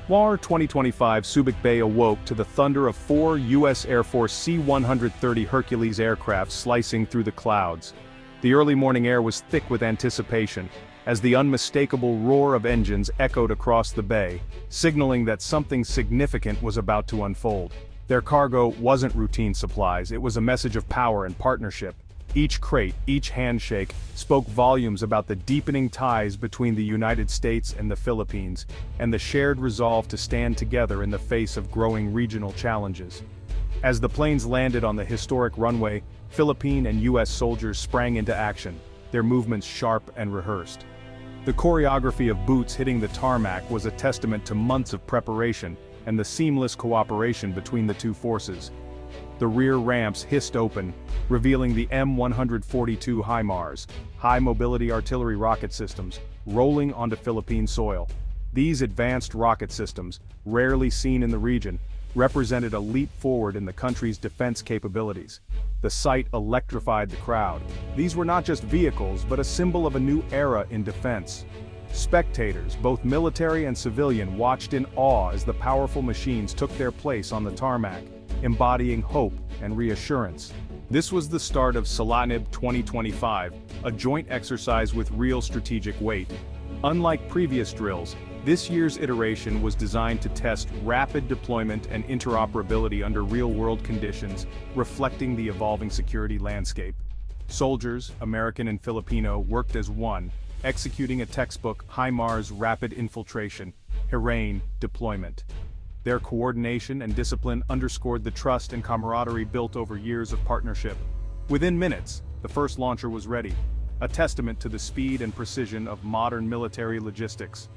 War 2025 Subic Bay awoke to the thunder of 4 U.S. Air Force C-130 Hercules aircraft slicing through the clouds. The early morning air was thick with anticipation, as the unmistakable roar of engines echoed across the bay, signaling that something significant was about to unfold. Their cargo wasn't routine supplies, it was a message of power and partnership. Each crate, each handshake, spoke volumes about the deepening ties between the United States and the Philippines, and the shared resolve to stand together in the face of growing regional challenges. As the planes landed on the historic runway, Philippine and U.S. soldiers sprang into action, their movements sharp and rehearsed. The choreography of boots hitting the tarmac was a testament to months of preparation and the seamless cooperation between the two forces. The rear ramps hissed open, revealing the M142 HIMARS, high-mobility artillery rocket systems, rolling onto Philippine soil. These advanced rocket systems, rarely seen in the region, represented a leap forward in the country's defense capabilities. The sight electrified the crowd. These were not just vehicles, but a symbol of a new era in defense. Spectators, both military and civilian, watched in awe as the powerful machines took their place on the tarmac, embodying hope and reassurance. This was the start of SALANIB 2025, a joint exercise with real strategic weight. Unlike previous drills, this year's iteration was designed to test rapid deployment and interoperability under real-world conditions, reflecting the evolving security landscape. Soldiers, American and Filipino, worked as one, executing a textbook HIMARS rapid infiltration, HIRAIN deployment. Their coordination and discipline underscored the trust and camaraderie built over years of partnership. Within minutes, the first launcher was ready, a testament to the speed and precision of modern military logistics.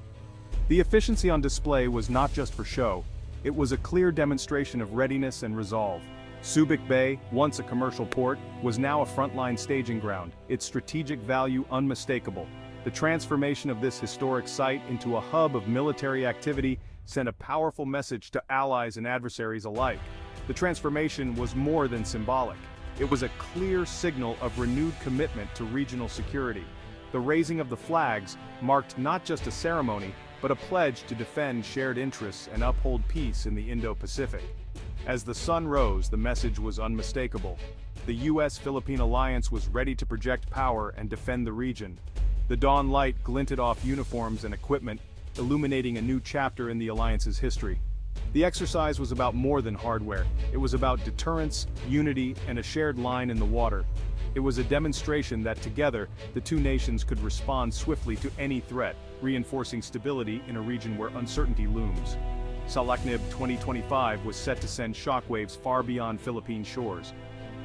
The efficiency on display was not just for show, it was a clear demonstration of readiness and resolve. Subic Bay, once a commercial port, was now a frontline staging ground, its strategic value unmistakable. The transformation of this historic site into a hub of military activity sent a powerful message to allies and adversaries alike. The transformation was more than symbolic. It was a clear signal of renewed commitment to regional security. The raising of the flags marked not just a ceremony, but a pledge to defend shared interests and uphold peace in the Indo-Pacific. As the sun rose, the message was unmistakable. The U.S. Philippine alliance was ready to project power and defend the region. The dawn light glinted off uniforms and equipment, illuminating a new chapter in the alliance's history. The exercise was about more than hardware. It was about deterrence, unity, and a shared line in the water. It was a demonstration that together, the two nations could respond swiftly to any threat, reinforcing stability in a region where uncertainty looms. SALANIB 2025 was set to send shockwaves far beyond Philippine shores.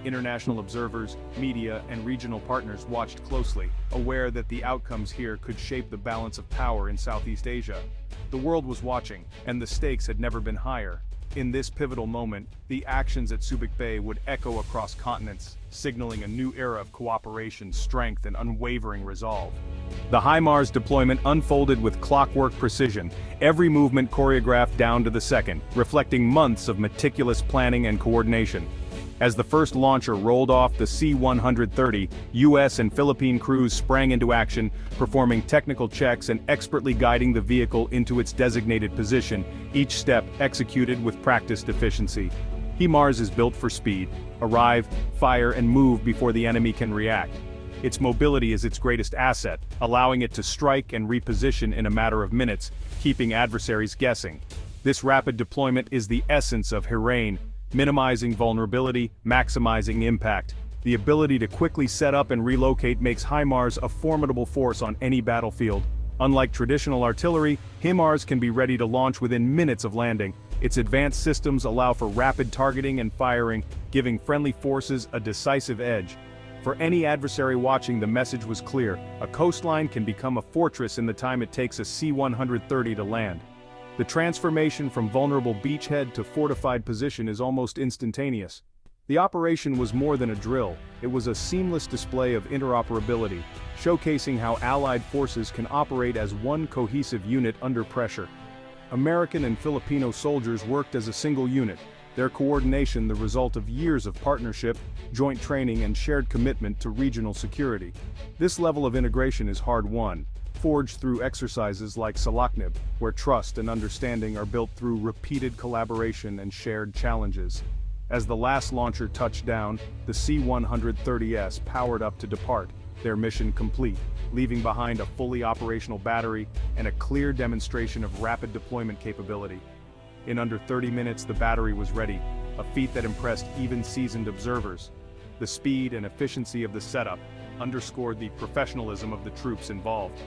International observers, media, and regional partners watched closely, aware that the outcomes here could shape the balance of power in Southeast Asia. The world was watching, and the stakes had never been higher. In this pivotal moment, the actions at Subic Bay would echo across continents, signaling a new era of cooperation, strength, and unwavering resolve. The HIMARS deployment unfolded with clockwork precision, every movement choreographed down to the second, reflecting months of meticulous planning and coordination. As the first launcher rolled off the C-130, U.S. and Philippine crews sprang into action, performing technical checks and expertly guiding the vehicle into its designated position, each step executed with practiced efficiency. HIMARS is built for speed: arrive, fire, and move before the enemy can react. Its mobility is its greatest asset, allowing it to strike and reposition in a matter of minutes, keeping adversaries guessing. This rapid deployment is the essence of HIRAIN: minimizing vulnerability, maximizing impact. The ability to quickly set up and relocate makes HIMARS a formidable force on any battlefield. Unlike traditional artillery, HIMARS can be ready to launch within minutes of landing. Its advanced systems allow for rapid targeting and firing, giving friendly forces a decisive edge. For any adversary watching, the message was clear: a coastline can become a fortress in the time it takes a C-130 to land. The transformation from vulnerable beachhead to fortified position is almost instantaneous. The operation was more than a drill, it was a seamless display of interoperability, showcasing how allied forces can operate as one cohesive unit under pressure. American and Filipino soldiers worked as a single unit, their coordination the result of years of partnership, joint training, and shared commitment to regional security. This level of integration is hard-won. forged through exercises like Salaknib, where trust and understanding are built through repeated collaboration and shared challenges. As the last launcher touched down, the C-130S powered up to depart, their mission complete, leaving behind a fully operational battery and a clear demonstration of rapid deployment capability. In under 30 minutes the battery was ready, a feat that impressed even seasoned observers. The speed and efficiency of the setup underscored the professionalism of the troops involved.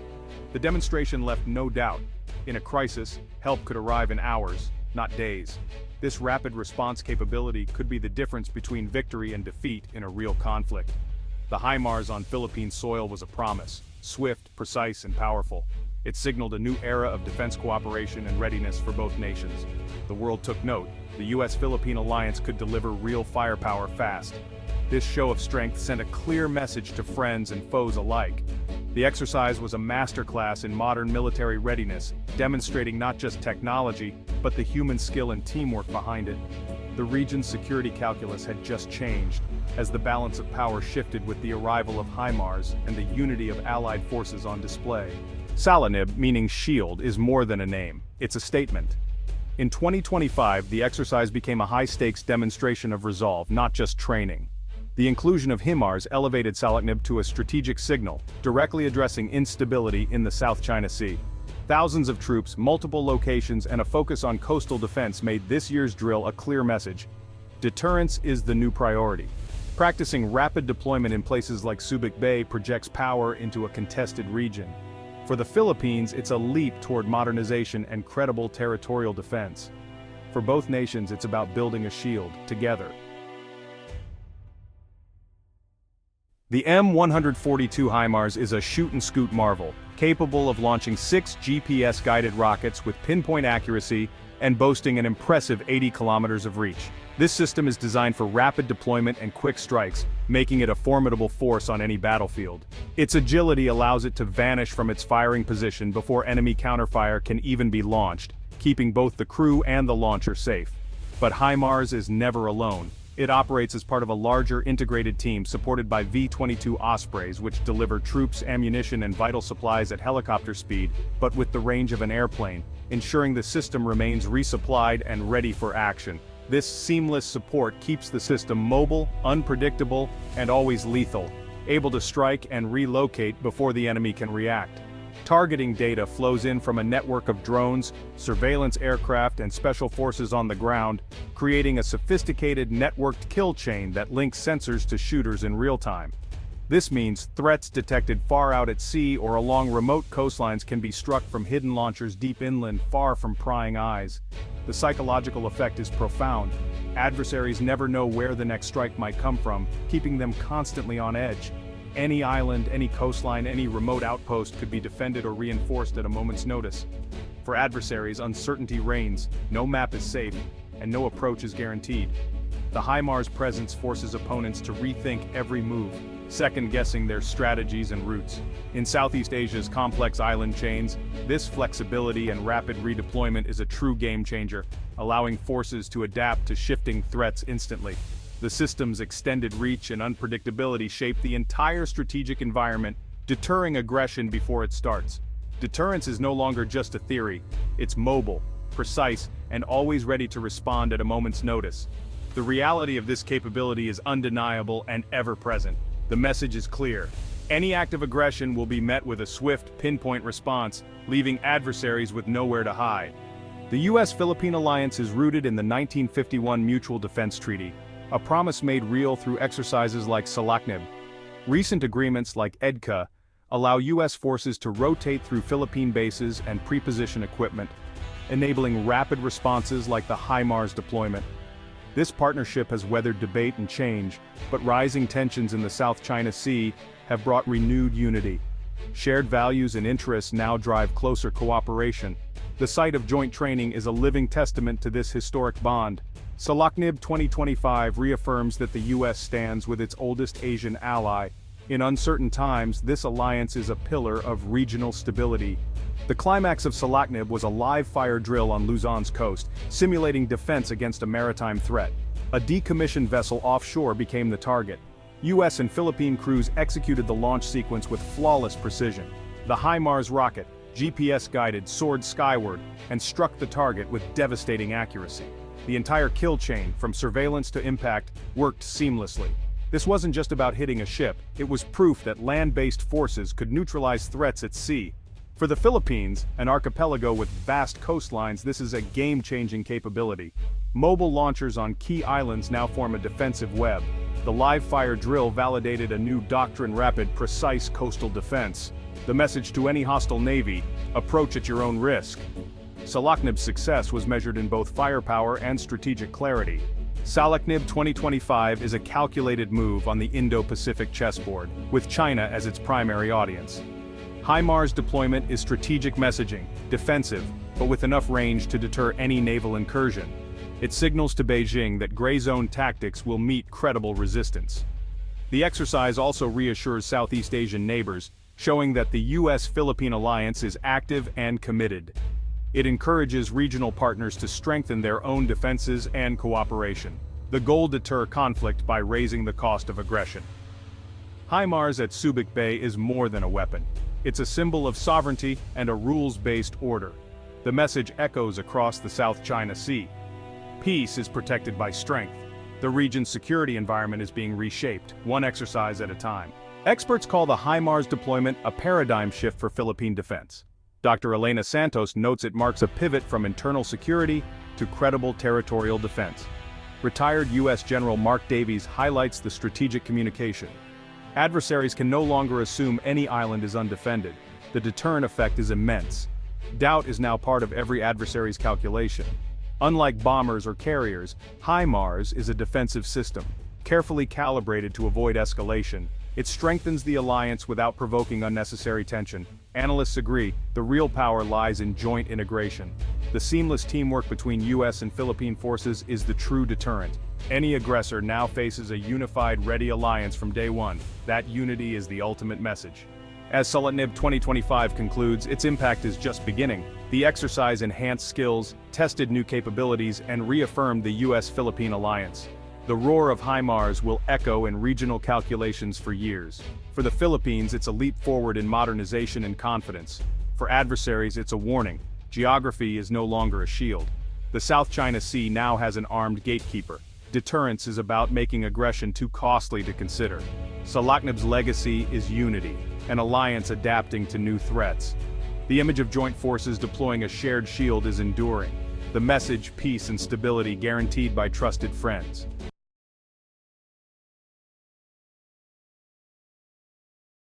The demonstration left no doubt. In a crisis, help could arrive in hours, not days. This rapid response capability could be the difference between victory and defeat in a real conflict. The HIMARS on Philippine soil was a promise, swift, precise, and powerful. It signaled a new era of defense cooperation and readiness for both nations. The world took note. The U.S. Philippine alliance could deliver real firepower fast. This show of strength sent a clear message to friends and foes alike. The exercise was a masterclass in modern military readiness, demonstrating not just technology, but the human skill and teamwork behind it. The region's security calculus had just changed, as the balance of power shifted with the arrival of HIMARS and the unity of allied forces on display. Salaknib, meaning shield, is more than a name, it's a statement. In 2025, the exercise became a high-stakes demonstration of resolve, not just training. The inclusion of HIMARS elevated Salaknib to a strategic signal, directly addressing instability in the South China Sea. Thousands of troops, multiple locations, and a focus on coastal defense made this year's drill a clear message. Deterrence is the new priority. Practicing rapid deployment in places like Subic Bay projects power into a contested region. For the Philippines, it's a leap toward modernization and credible territorial defense. For both nations, it's about building a shield, together. The M142 HIMARS is a shoot-and-scoot marvel, capable of launching 6 GPS-guided rockets with pinpoint accuracy and boasting an impressive 80 kilometers of reach. This system is designed for rapid deployment and quick strikes, making it a formidable force on any battlefield. Its agility allows it to vanish from its firing position before enemy counterfire can even be launched, keeping both the crew and the launcher safe. But HIMARS is never alone. It operates as part of a larger integrated team supported by V-22 Ospreys, which deliver troops, ammunition, and vital supplies at helicopter speed, but with the range of an airplane, ensuring the system remains resupplied and ready for action. This seamless support keeps the system mobile, unpredictable, and always lethal, able to strike and relocate before the enemy can react. Targeting data flows in from a network of drones, surveillance aircraft, and special forces on the ground, creating a sophisticated networked kill chain that links sensors to shooters in real time. This means threats detected far out at sea or along remote coastlines can be struck from hidden launchers deep inland, far from prying eyes. The psychological effect is profound. Adversaries never know where the next strike might come from, keeping them constantly on edge. Any island, any coastline, any remote outpost could be defended or reinforced at a moment's notice. For adversaries, uncertainty reigns, no map is safe, and no approach is guaranteed. The HIMARS presence forces opponents to rethink every move, second-guessing their strategies and routes. In Southeast Asia's complex island chains, this flexibility and rapid redeployment is a true game-changer, allowing forces to adapt to shifting threats instantly. The system's extended reach and unpredictability shape the entire strategic environment, deterring aggression before it starts. Deterrence is no longer just a theory. It's mobile, precise, and always ready to respond at a moment's notice. The reality of this capability is undeniable and ever-present. The message is clear. Any act of aggression will be met with a swift, pinpoint response, leaving adversaries with nowhere to hide. The U.S. Philippine alliance is rooted in the 1951 Mutual Defense Treaty, a promise made real through exercises like Salaknib. Recent agreements like EDCA allow U.S. forces to rotate through Philippine bases and pre-position equipment, enabling rapid responses like the HIMARS deployment. This partnership has weathered debate and change, but rising tensions in the South China Sea have brought renewed unity. Shared values and interests now drive closer cooperation. The sight of joint training is a living testament to this historic bond. Salaknib 2025 reaffirms that the U.S. stands with its oldest Asian ally. In uncertain times, this alliance is a pillar of regional stability. The climax of Salaknib was a live-fire drill on Luzon's coast, simulating defense against a maritime threat. A decommissioned vessel offshore became the target. U.S. and Philippine crews executed the launch sequence with flawless precision. The HIMARS rocket, GPS-guided, soared skyward and struck the target with devastating accuracy. The entire kill chain, from surveillance to impact, worked seamlessly. This wasn't just about hitting a ship, it was proof that land-based forces could neutralize threats at sea. For the Philippines, an archipelago with vast coastlines, this is a game-changing capability. Mobile launchers on key islands now form a defensive web. The live-fire drill validated a new doctrine: rapid, precise coastal defense. The message to any hostile navy: approach at your own risk. Salaknib's success was measured in both firepower and strategic clarity. Salaknib 2025 is a calculated move on the Indo-Pacific chessboard, with China as its primary audience. HIMARS deployment is strategic messaging, defensive, but with enough range to deter any naval incursion. It signals to Beijing that gray zone tactics will meet credible resistance. The exercise also reassures Southeast Asian neighbors, showing that the U.S. Philippine alliance is active and committed. It encourages regional partners to strengthen their own defenses and cooperation. The goal: deter conflict by raising the cost of aggression. HIMARS at Subic Bay is more than a weapon. It's a symbol of sovereignty and a rules-based order. The message echoes across the South China Sea. Peace is protected by strength. The region's security environment is being reshaped, one exercise at a time. Experts call the HIMARS deployment a paradigm shift for Philippine defense. Dr. Elena Santos notes it marks a pivot from internal security to credible territorial defense. Retired U.S. General Mark Davies highlights the strategic communication. Adversaries can no longer assume any island is undefended. The deterrent effect is immense. Doubt is now part of every adversary's calculation. Unlike bombers or carriers, HIMARS is a defensive system, carefully calibrated to avoid escalation. It strengthens the alliance without provoking unnecessary tension. Analysts agree, the real power lies in joint integration. The seamless teamwork between U.S. and Philippine forces is the true deterrent. Any aggressor now faces a unified, ready alliance from day one. That unity is the ultimate message. As Salaknib 2025 concludes, its impact is just beginning. The exercise enhanced skills, tested new capabilities, and reaffirmed the U.S. Philippine alliance. The roar of HIMARS will echo in regional calculations for years. For the Philippines, it's a leap forward in modernization and confidence. For adversaries, it's a warning. Geography is no longer a shield. The South China Sea now has an armed gatekeeper. Deterrence is about making aggression too costly to consider. Salaknib's legacy is unity, an alliance adapting to new threats. The image of joint forces deploying a shared shield is enduring. The message: peace and stability guaranteed by trusted friends.